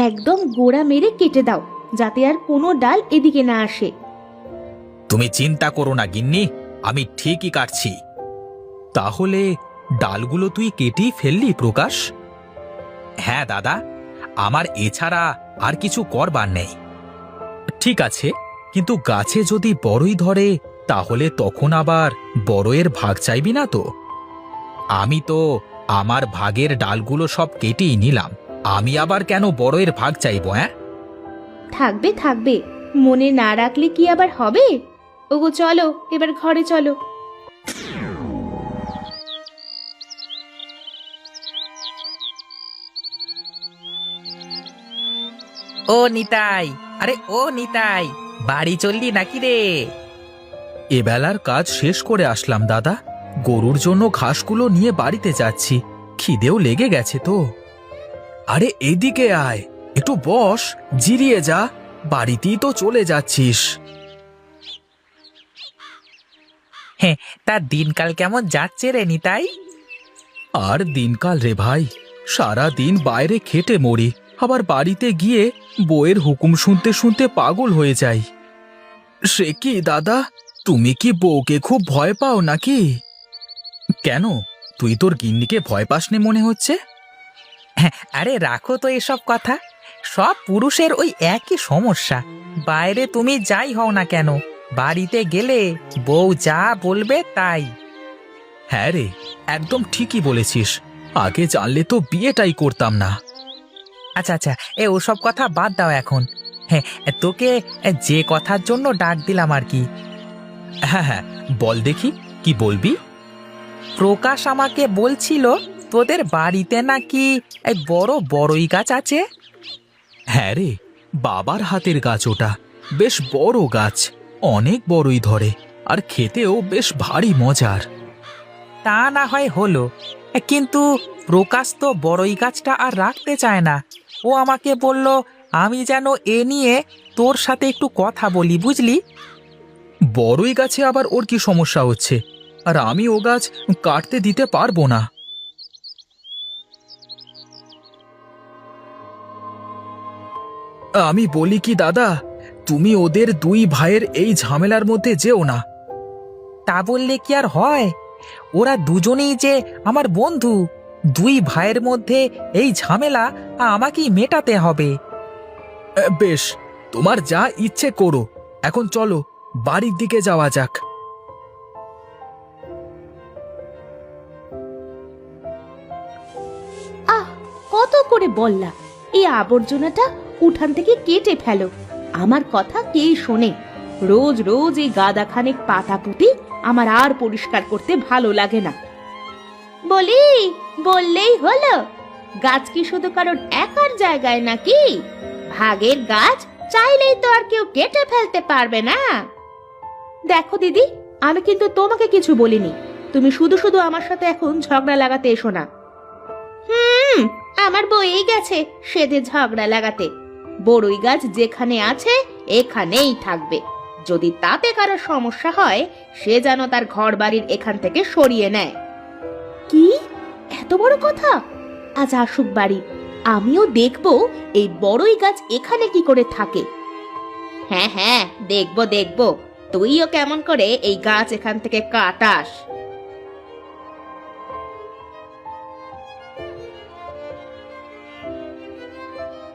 একদম গোড়া মেরে কেটে দাও, যাতে আর কোনো ডাল এদিকে না আসে। তুমি চিন্তা করো না গিন্নি, আমি ঠিকই কাটছি। তাহলে ডালগুলো তুই কেটেই ফেললি প্রকাশ? হ্যাঁ দাদা, আমার এছাড়া আর কিছু করবার নেই। ঠিক আছে, কিন্তু গাছে যদি বড়ই ধরে তাহলে তখন আবার বড়য়ের ভাগ চাইবি না তো? আমি তো আমার ভাগের ডালগুলো সব কেটেই নিলাম, আমি আবার কেন বড়য়ের ভাগ চাইবো? হ্যাঁ, থাকবে থাকবে, মনে না রাখলে কি আবার হবে? ওগো চলো, এবার ঘরে চলো। ও নিতাই, আরে ও নিতাই, বাড়ি চললি নাকি রে? এবেলার কাজ শেষ করে আসলাম দাদা, গরুর জন্য ঘাসগুলো নিয়ে বাড়িতে যাচ্ছি, খিদেও লেগে গেছে তো। আরে এদিকে আয়, একটু বস, জিরিয়ে যা, বাড়িতেই তো চলে যাচ্ছিস। হ্যাঁ, তা দিনকাল কেমন যাচ্ছে রে নিতাই? আর দিনকাল রে ভাই, সারা দিন বাইরে খেটে মরি, আবার বাড়িতে গিয়ে বউয়ের হুকুম শুনতে শুনতে পাগল হয়ে যাই। সে কি দাদা, তুমি কি বউকে খুব ভয় পাও নাকি? কেন, তুই তোর গিন্নিকে ভয় পাস নে মনে হচ্ছে? হ্যাঁ, আরে রাখো তো এসব কথা, সব পুরুষের ওই একই সমস্যা। বাইরে তুমি যাই হও না কেন, বাড়িতে গেলে বউ যা বলবে তাই। হ্যাঁ রে, একদম ঠিকই বলেছিস, আগে জানলে তো বিয়েটাই করতাম না। আচ্ছা আচ্ছা, ওসব কথা বাদ দাও এখন। হ্যাঁ, তোকে যে কথার জন্য ডাক দিলাম আর কি। হ্যাঁ হ্যাঁ, বল দেখি, কি বলবি? প্রকাশ আমাকে বলছিল তোদের বাড়িতে নাকি এই বড় বড়ই গাছ আছে। হ্যাঁ রে, বাবার হাতের গাছ ওটা, বেশ বড় গাছ, অনেক বড়ই ধরে, আর খেতেও বেশ ভারী মজার। তা না হয় হলো, কিন্তু প্রকাশ তো বড়ই গাছটা আর রাখতে চায় না। ও আমাকে বলল আমি যেন এ নিয়ে তোর সাথে একটু কথা বলি, বুঝলি? বড়ই গাছে আবার ওর কি সমস্যা হচ্ছে? আর আমি ও গাছ কাটতে দিতে পারবো না। আমি বলি কি দাদা, তুমি ওদের দুই ভাইয়ের এই ঝামেলার মধ্যে যেও না। তা বললে কি আর হয়? ওরা দুজনেই যে আমার বন্ধু, দুই ভাইয়ের মধ্যে এই ঝামেলা আমাকেই মেটাতে হবে। বেশ, তোমার যা ইচ্ছে করো, এখন চলো বাড়ির দিকে যাওয়া যাক। আহ, কত করে বললা, এই আবর্জনাটা উঠান থেকে কেটে ফেলো। আমার কথা কে শোনে? রোজ রোজ এই গাদা খানেক পাতা পুঁতি আমার আর পরিষ্কার করতে ভালো লাগে না। বলি, বললেই হলো, গাছ কি শুধু কারণ একার জায়গায় নাকি? ভাগের গাছ চাইলেই তো আর কেউ কেটে ফেলতে পারবে না। দেখো দিদি, আমি কিন্তু তোমাকে কিছু বলিনি, তুমি শুধু শুধু আমার সাথে এখন ঝগড়া লাগাতে এসো না। আমার বই গেছে সেদে ঝগড়া লাগাতে। বড়ই গাছ যেখানে আছে এখানেই থাকবে, যদি তাতে কারো সমস্যা হয় সে যেন তার ঘর বাড়ির এখান থেকে সরিয়ে নেয়। কি এত বড় কথা? আজ আসুক বাড়ি, আমিও দেখবো এই বড়ই গাছ এখানে কি করে থাকে। হ্যাঁ হ্যাঁ, দেখবো দেখবো, তুইও কেমন করে এই গাছ এখান থেকে কাটাস।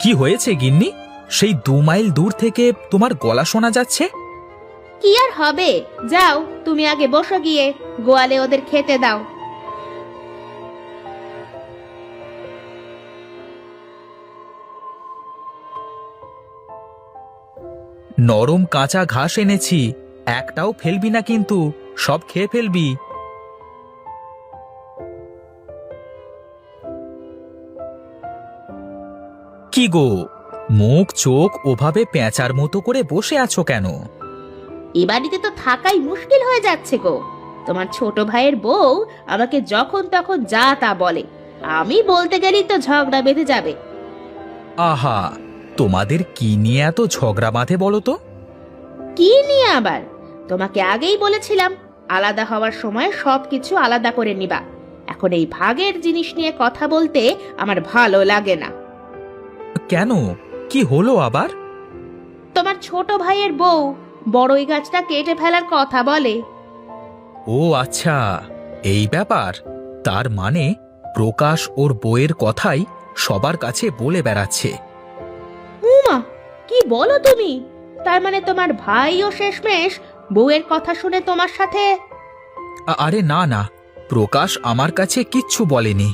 কি হয়েছে গিন্নি, সেই 2 মাইল দূর থেকে তোমার গলা শোনা যাচ্ছে? কি আর হবে, যাও তুমি আগে বসো গিয়ে, গোয়ালে ওদের খেতে দাও। নরম কাঁচা ঘাস এনেছি, একটাও ফেলবি না কিন্তু, সব খেয়ে ফেলবি। কি গো, মুখ চোখ ওভাবে পেঁচার মতো করে বসে আছো কেন? এ বাড়িতে তো থাকাই মুশকিল হয়ে যাচ্ছে গো। তোমার ছোট ভাইয়ের বউ আমাকে যখন তখন যা তা বলে, আমি বলতে গেলেই তো ঝগড়া বেঁধে যাবে। আহা, তোমাদের কি নিয়ে এত ঝগড়া বাঁধে বলো তো? কি নিয়ে আবার? তোমাকে আগেই বলেছিলাম আলাদা হওয়ার সময় সবকিছু আলাদা করে নিবা। এখন এই ভাগের জিনিস নিয়ে কথা বলতে আমার ভালো লাগে না। কেন কি হলো আবার? তোমার ছোট ভাইয়ের বউ বড়ই গাছটা কেটে ফেলার কথা বলে। ও আচ্ছা, এই ব্যাপার। তার মানে প্রকাশ ওর বউয়ের কথাই সবার কাছে বলে বেড়াচ্ছে। উমা, কি বলো তুমি? তার মানে তোমার ভাইও শেষমেশ বউয়ের কথা শুনে তোমার সাথে? আরে না না, প্রকাশ আমার কাছে কিচ্ছু বলেনি।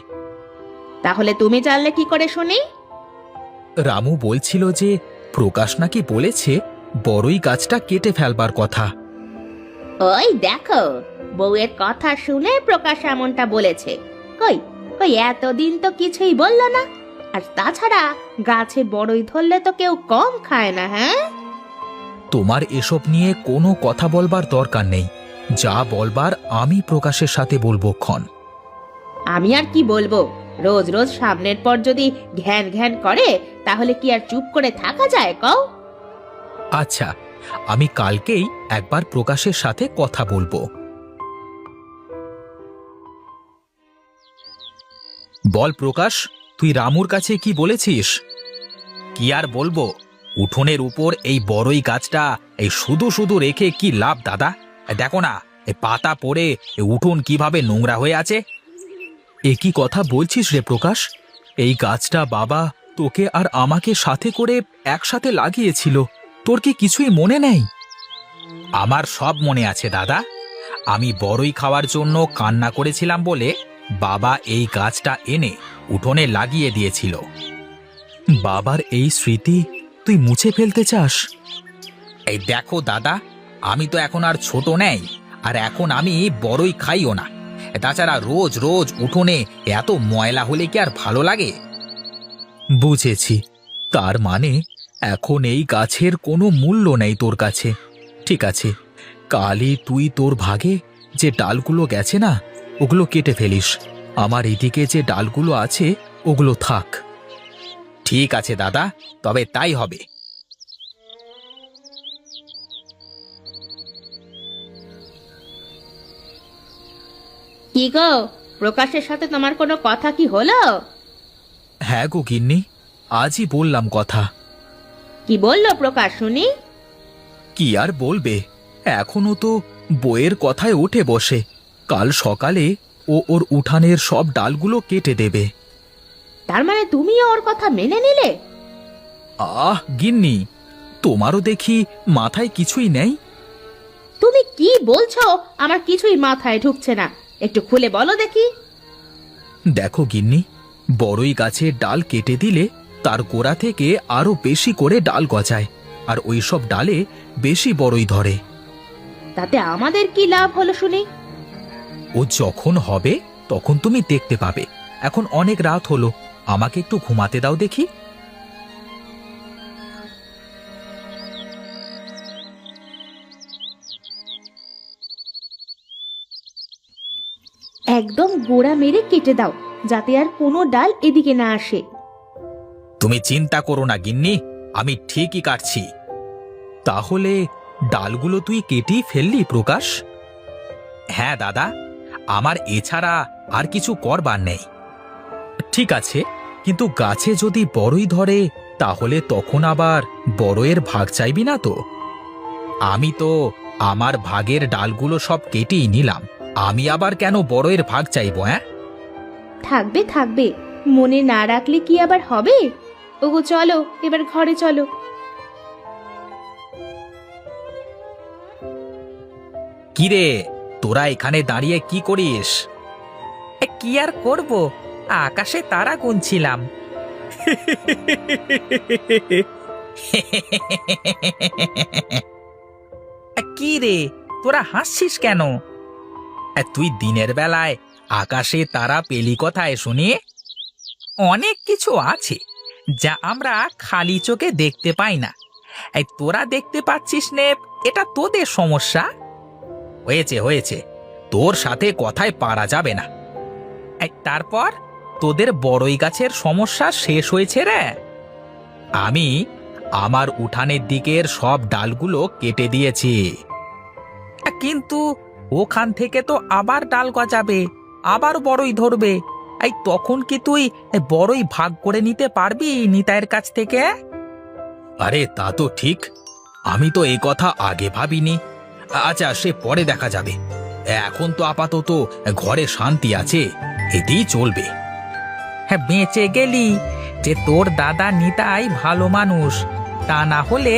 তাহলে তুমি জানলে কি করে শুনি? রামু বলছিল যে প্রকাশ নাকি বলেছে বড়ই গাছটা কেটে ফেলবার কথা। ওই দেখো, বউয়ের কথা শুনে প্রকাশ এমনটা বলেছে। কই কই এতদিন তো কিছুই বললো না। আর তাছাড়া গাছে বড়ই ধরলে তো কেউ কম খায় না। হ্যাঁ, তোমার এসব নিয়ে কোনো কথা বলবার দরকার নেই। যা বলবার আমি প্রকাশের সাথে বলবো ক্ষণ। আমি আর কি বলবো? রোজ রোজ সামনের পর যদি ঘ্যান ঘ্যান করে তাহলে কি আর চুপ করে থাকা যায় কও? আচ্ছা, আমি কালকেই একবার প্রকাশের সাথে কথা বলবো। বল প্রকাশ, তুই রামুর কাছে কি বলেছিস? কি আর বলবো, উঠোনের উপর এই বড়ই গাছটা এই শুধু শুধু রেখে কি লাভ দাদা? দেখো না, এই পাতা পড়ে উঠোন কিভাবে নোংরা হয়ে আছে। এ কি কথা বলছিস রে প্রকাশ? এই গাছটা বাবা তোকে আর আমাকে সাথে করে একসাথে লাগিয়েছিল। তোর কি কিছুই মনে নেই? আমার সব মনে আছে দাদা। আমি বড়ই খাওয়ার জন্য কান্না করেছিলাম বলে বাবা এই গাছটা এনে উঠোনে লাগিয়ে দিয়েছিল। বাবার এই স্মৃতি তুই মুছে ফেলতে চাস? এই দেখো দাদা, আমি তো এখন আর ছোট নেই, আর এখন আমি বড়ই খাইও না। তাছাড়া রোজ রোজ উঠোনে এত ময়লা হলে কি আর ভালো লাগে? বুঝেছি, তার মানে এখন এই গাছের কোনো মূল্য নেই তোর কাছে। ঠিক আছে, কালই তুই তোর ভাগে যে ডালগুলো গেছে না, ওগুলো কেটে ফেলিস। আমার এদিকে যে ডালগুলো আছে ওগুলো থাক। ঠিক আছে দাদা, তবে তাই হবে। কি গো, প্রকাশের সাথে তোমার কোনো কথা কি হলো? হ্যাঁ গো গিন্নি, আজই বললাম কথা। কি বললো প্রকাশ শুনি? কি আর বলবে, এখনো তো বইয়ের কথায় উঠে বসে। কাল সকালে ও ওর উঠানের সব ডালগুলো কেটে দেবে। তার মানে তুমিও ওর কথা মেনে নিলে? আহ গিন্নি, তোমারও দেখি মাথায় কিছুই নেই। তুমি কি বলছো? আমার কিছুই মাথায় ঢুকছে না, একটু খুলে বলো দেখি। দেখো গিন্নি, বড়ই গাছের ডাল কেটে দিলে তার গোড়া থেকে আরো বেশি করে ডাল গজায়, আর ওই সব ডালে বেশি বড়ই ধরে। তাতে আমাদের কি লাভ হলো শুনি? ও যখন হবে তখন তুমি দেখতে পাবে। এখন অনেক রাত হলো, আমাকে একটু ঘুমাতে দাও দেখি। একদম গোড়া মেরে কেটে দাও, যাতে আর কোনো ডাল এদিকে না আসে। তুমি চিন্তা করো না গিন্নি, আমি ঠিকই কাটছি। তাহলে ডালগুলো তুই কেটেই ফেললি প্রকাশ? হ্যাঁ দাদা, আমার এছাড়া আর কিছু করবার নেই। ঠিক আছে, কিন্তু গাছে যদি বড়ই ধরে তাহলে তখন আবার বড়য়ের ভাগ চাইবি না তো? আমি তো আমার ভাগের ডালগুলো সব কেটেই নিলাম, আমি আবার কেন বড়য়ের ভাগ চাইবো? হ্যাঁ, থাকবে থাকবে, মনে না রাখলে কি আবার হবে? ওগো চলো, এবার ঘরে চলো। কিরে, তোরা এখানে দাঁড়িয়ে কি করিস? কি আর করব, আকাশে তারা গুনছিলাম। কি রে, তোরা হাসছিস কেন? তুই দিনের বেলায় আকাশে তারা পেলি কোথায় শুনি? অনেক কিছু আছে যা আমরা খালি চোখে দেখতে পাই না। এই তোরা দেখতে পাচ্ছিস নে, এটা তোদের সমস্যা। হয়েছে হয়েছে, তোর সাথে কথায় পারা যাবে না। তারপর তোদের বড়ই গাছের সমস্যা শেষ হয়েছে রে। আমি আমার উঠানের দিকের সব ডালগুলো কেটে দিয়েছি। কিন্তু ওখান থেকে তো আবার ডাল গজাবে, আবার বড়ই ধরবে। এই তখন কি তুই বড়ই ভাগ করে নিতে পারবি নিতাইয়ের কাছ থেকে? আরে তা তো ঠিক, আমি তো এই কথা আগে ভাবিনি। আচ্ছা, সে পরে দেখা যাবে। এখন তো আপাতত ঘরে শান্তি আছে, এতেই চলবে। হ্যাঁ, বেঁচে গেলি যে তোর দাদা নিতাই ভালো মানুষ, তা না হলে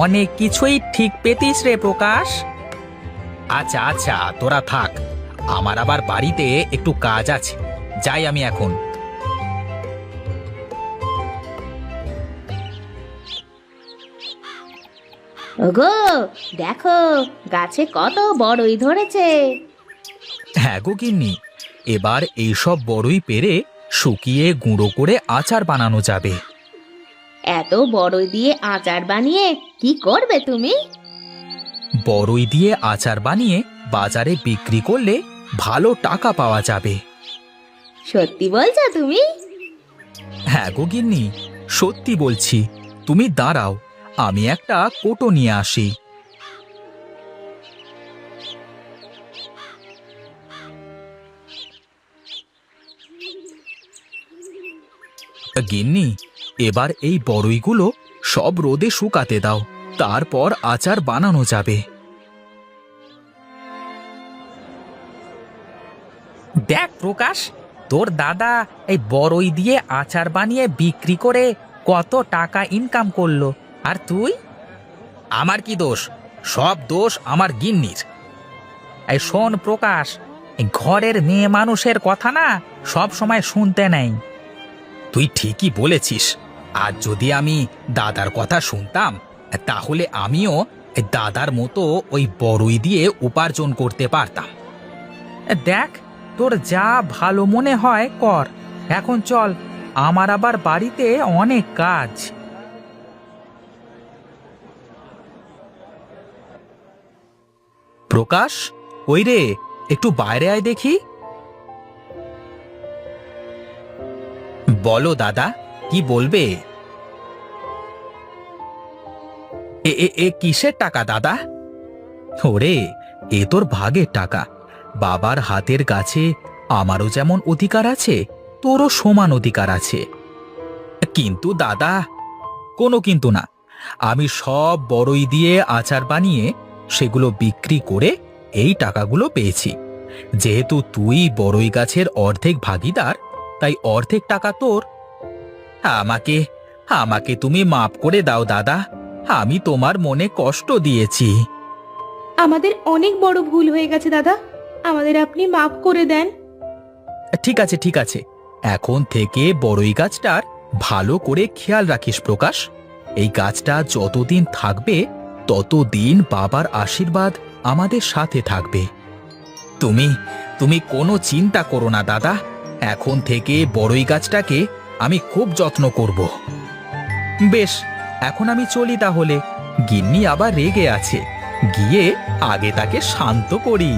অনেক কিছুই ঠিক পেতিস রে প্রকাশ। আচ্ছা আচ্ছা, তোরা থাক, আমার আবার বাড়িতে একটু কাজ আছে, যাই আমি এখন। ওগো, দেখো গাছে কত বড়ই ধরেছে। হ্যাঁ গো গিন্নি, এবার এইসব বড়ই পেরে শুকিয়ে গুঁড়ো করে আচার বানানো যাবে। এত বড়ই দিয়ে আচার বানিয়ে কি করবে তুমি? বড়ই দিয়ে আচার বানিয়ে বাজারে বিক্রি করলে ভালো টাকা পাওয়া যাবে। সত্যি বলছো তুমি? হ্যাঁ গো গিন্নি, সত্যি বলছি। তুমি দাঁড়াও, আমি একটা কোটো নিয়ে আসি। গিন্নি, এবার এই বড়ইগুলো সব রোদে শুকাতে দাও, তারপর আচার বানানো যাবে। দেখ প্রকাশ, তোর দাদা এই বড়ই দিয়ে আচার বানিয়ে বিক্রি করে কত টাকা ইনকাম করলো, আর তুই? আমার কি দোষ? সব দোষ আমার গিন্নির। এই শোন প্রকাশ, এই ঘরের মেয়ে মানুষের কথা না সব সময় শুনতে নেই। তুই ঠিকই বলেছিস, আর যদি আমি দাদার কথা শুনতাম, তাহলে আমিও দাদার মতো ওই বড়ই দিয়ে উপার্জন করতে পারতাম। দেখ, তোর যা ভালো মনে হয় কর। এখন চল, আমার আবার বাড়িতে অনেক কাজ। প্রকাশ, ওই রে, একটু বাইরে আয় দেখি। বলো দাদা, কি বলবে? এ এ এ কিসের টাকা দাদা? ওরে, এ তোর ভাগের টাকা। বাবার হাতের কাছে আমারও যেমন অধিকার আছে, তোরও সমান অধিকার আছে। কিন্তু দাদা, কোনো কিন্তু না। আমি সব বড়ই দিয়ে আচার বানিয়ে সেগুলো বিক্রি করে এই টাকাগুলো পেয়েছি। যেহেতু তুই বড়ই গাছের অর্ধেক ভাগীদার, তাই অর্ধেক টাকা তোর। আমাকে আমাকে তুমি মাপ করে দাও দাদা, আমি তোমার মনে কষ্ট দিয়েছি। আমাদের অনেক বড় ভুল হয়ে গেছে দাদা, আমাদের আপনি মাফ করে দেন। ঠিক আছে ঠিক আছে, এখন থেকে বড়ই গাছটার ভালো করে খেয়াল রাখিস প্রকাশ। এই গাছটা যতদিন থাকবে ততদিন বাবার আশীর্বাদ আমাদের সাথে থাকবে। তুমি তুমি কোনো চিন্তা করো না দাদা, এখন থেকে বড়ই গাছটাকে আমি খুব যত্ন করব। বেশ, এখন আমি চলি তাহলে, গিন্নি আবার রেগে আছে, গিয়ে আগে তাকে শান্ত করি।